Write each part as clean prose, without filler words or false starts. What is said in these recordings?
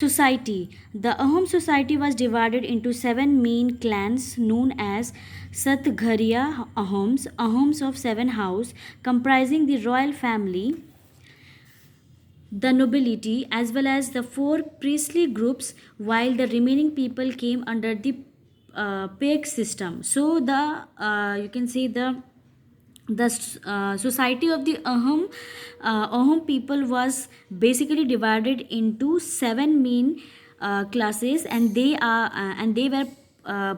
Society. The Ahom society was divided into seven main clans known as Satghariya Ahoms of seven house, comprising the royal family, the nobility, as well as the four priestly groups, while the remaining people came under the Peg system. So the you can say the society of the Ahom people was basically divided into seven main classes, and they were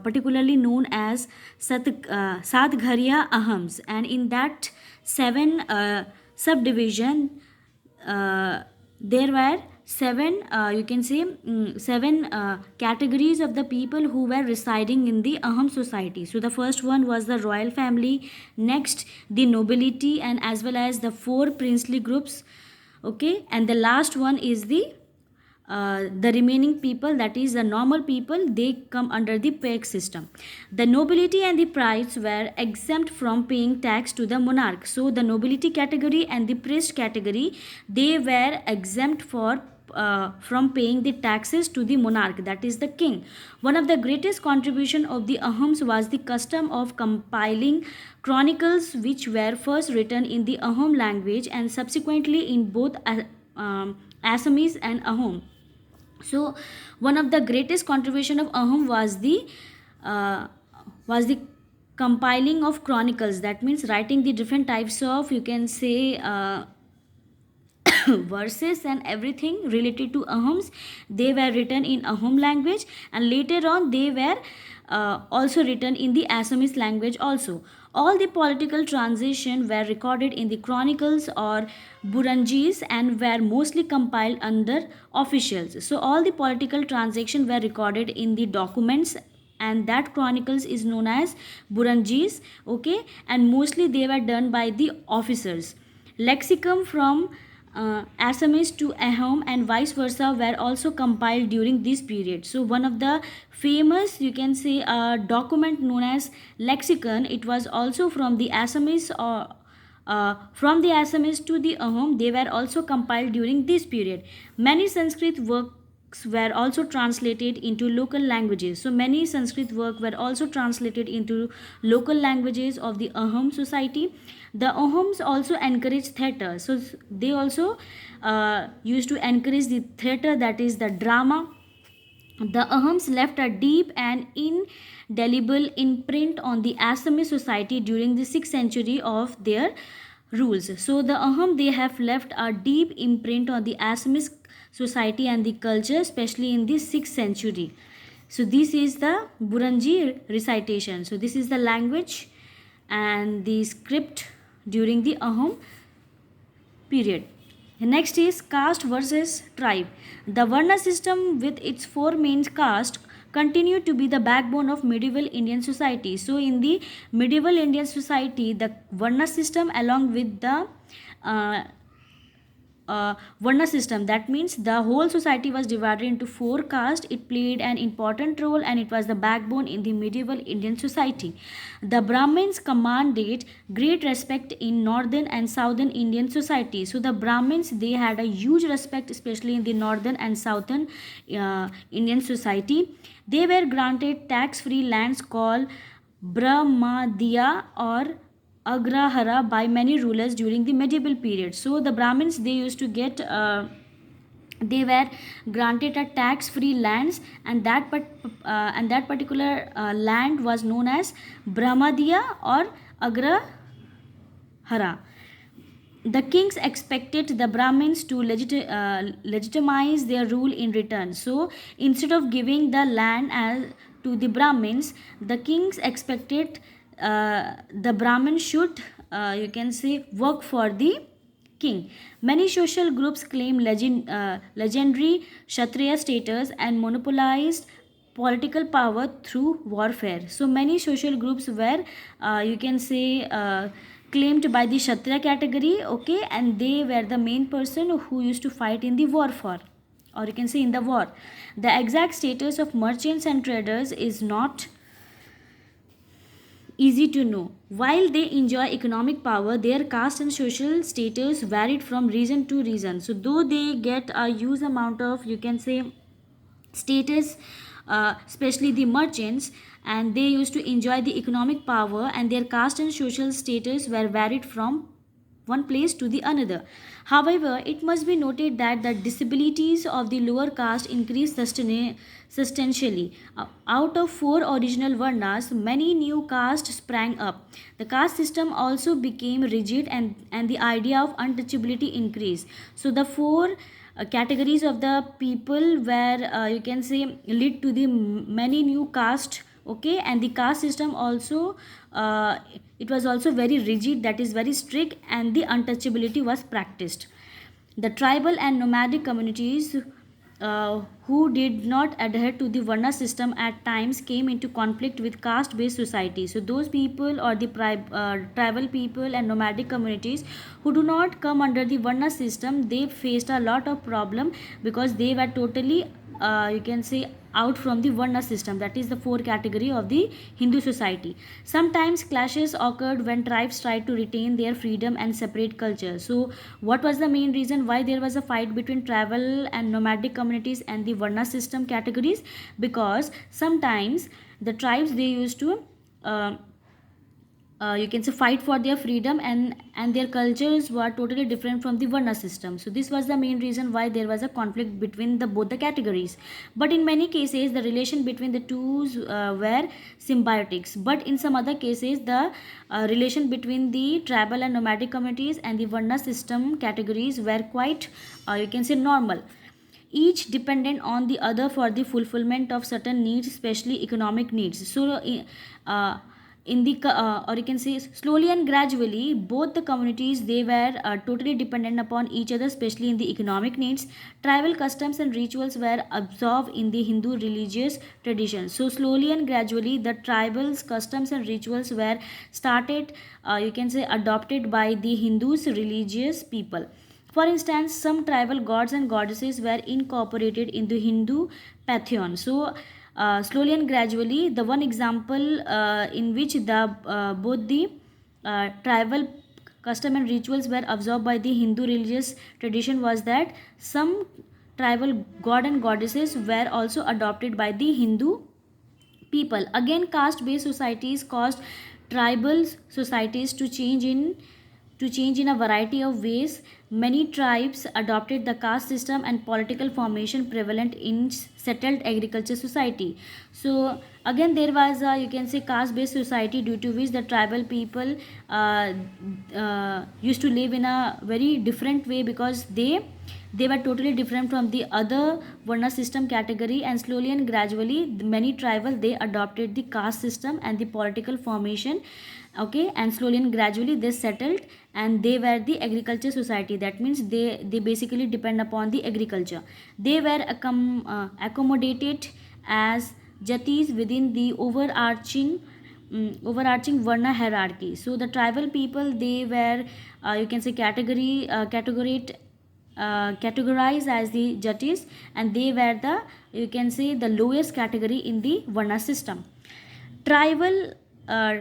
particularly known as Sadghariya Ahams, and in that seven subdivision, there were seven you can say seven categories of the people who were residing in the Aham society. So the first one was the royal family, next the nobility, and as well as the four princely groups. Okay, and the last one is the remaining people, that is the normal people, they come under the peg system. The nobility and the priests were exempt from paying tax to the monarch. So the nobility category and the priest category, they were exempt from paying the taxes to the monarch, that is the king. One of the greatest contribution of the Ahams was the custom of compiling chronicles, which were first written in the Ahom language and subsequently in both Assamese and Ahom. So one of the greatest contribution of Ahom uh, was the compiling of chronicles, that means writing the different types of, you can say, verses and everything related to Ahoms. They were written in Ahom language, and later on they were also written in the Assamese language also. All the political transition were recorded in the chronicles or Buranjis and were mostly compiled under officials. So all the political transactions were recorded in the documents, and that chronicles is known as Buranjis. Okay, and mostly they were done by the officers. Lexicon from Assamese to Ahom and vice versa were also compiled during this period. So one of the famous, you can say, document known as lexicon, it was also from the Assamese, or from the Assamese to the Ahom, they were also compiled during this period. Many Sanskrit works were also translated into local languages. So many Sanskrit work were also translated into local languages of the Ahom society. The Ahoms also encouraged theatre. So they also used to encourage the theatre, that is the drama. The Ahams left a deep and indelible imprint on the Assamese society during the 6th century of their rules. So the Aham, they have left a deep imprint on the Assamese society and the culture, especially in the 6th century. So this is the Buranji recitation. So this is the language and the script during the Ahom period. Next is caste versus tribe. The Varna system with its four main castes continued to be the backbone of medieval Indian society. So in the medieval Indian society, the Varna system along with the uh, Varna system, that means the whole society was divided into four castes. It played an important role and it was the backbone in the medieval Indian society. The Brahmins commanded great respect in northern and southern Indian society. So the Brahmins, they had a huge respect, especially in the northern and southern Indian society. They were granted tax-free lands called Brahmadiya or Agrahara by many rulers during the medieval period. So the Brahmins, they used to get they were granted a tax-free lands, and that particular land was known as Brahmadiya or Agrahara. The kings expected the Brahmins to legitimize their rule in return. So instead of giving the land to the Brahmins, the kings expected the Brahmins should, you can say, work for the king. Many social groups claim legendary Kshatriya status and monopolized political power through warfare. So many social groups were, you can say, claimed by the Kshatriya category, okay, and they were the main person who used to fight in the warfare, or you can say in the war. The exact status of merchants and traders is not easy to know. While they enjoy economic power, their caste and social status varied from region to region. So though they get a huge amount of, you can say, status, especially the merchants, and they used to enjoy the economic power, and their caste and social status were varied from one place to the another. However, it must be noted that the disabilities of the lower caste increased substantially. Out of four original varnas, many new castes sprang up. The caste system also became rigid, and the idea of untouchability increased. So the four categories of the people were, you can say, lead to the many new caste. Okay, and the caste system also, it was also very rigid, that is very strict, and the untouchability was practiced. The tribal and nomadic communities who did not adhere to the Varna system at times came into conflict with caste based society. So, those people, or the tribal people and nomadic communities who do not come under the Varna system, they faced a lot of problem because they were totally, you can say, out from the Varna system, that is the four category of the Hindu society. Sometimes clashes occurred when tribes tried to retain their freedom and separate culture. So what was the main reason why there was a fight between tribal and nomadic communities and the Varna system categories? Because sometimes the tribes, they used to, you can say, fight for their freedom, and their cultures were totally different from the Varna system. So this was the main reason why there was a conflict between the both the categories. But in many cases the relation between the two were symbiotics, but in some other cases the relation between the tribal and nomadic communities and the Varna system categories were quite, you can say, normal, each dependent on the other for the fulfillment of certain needs, especially economic needs. So uh, in the or you can say, slowly and gradually, both the communities, they were totally dependent upon each other, especially in the economic needs. Tribal customs and rituals were absorbed in the Hindu religious traditions. So slowly and gradually the tribals customs and rituals were started, you can say, adopted by the Hindus religious people. For instance, some tribal gods and goddesses were incorporated into Hindu pantheon. So, slowly and gradually, the one example in which the both the tribal custom and rituals were absorbed by the Hindu religious tradition was that some tribal god and goddesses were also adopted by the Hindu people. Again, caste based societies caused tribal societies to change in a variety of ways. Many tribes adopted the caste system and political formation prevalent in settled agriculture society. So again, there was a, you can say, caste based society, due to which the tribal people used to live in a very different way, because they were totally different from the other Varna system category, and slowly and gradually many tribal, they adopted the caste system and the political formation. Okay, and slowly and gradually they settled, and they were the agriculture society. That means they basically depend upon the agriculture. They were accommodated as jatis within the overarching Varna hierarchy. So the tribal people, they were, you can say, categorized as the jatis, and they were the, you can say, the lowest category in the Varna system. Tribal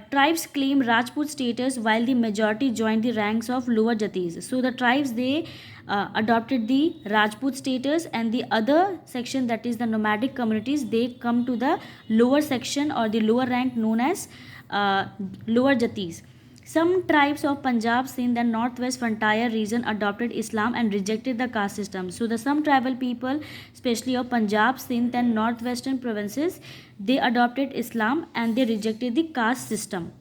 tribes claim Rajput status while the majority joined the ranks of lower jatis. So the tribes, they adopted the Rajput status, and the other section, that is the nomadic communities, they come to the lower section or the lower rank known as lower jatis. Some tribes of Punjab, Sindh, and Northwest Frontier region adopted Islam and rejected the caste system. So, the some tribal people, especially of Punjab, Sindh, and Northwestern provinces, they adopted Islam and they rejected the caste system.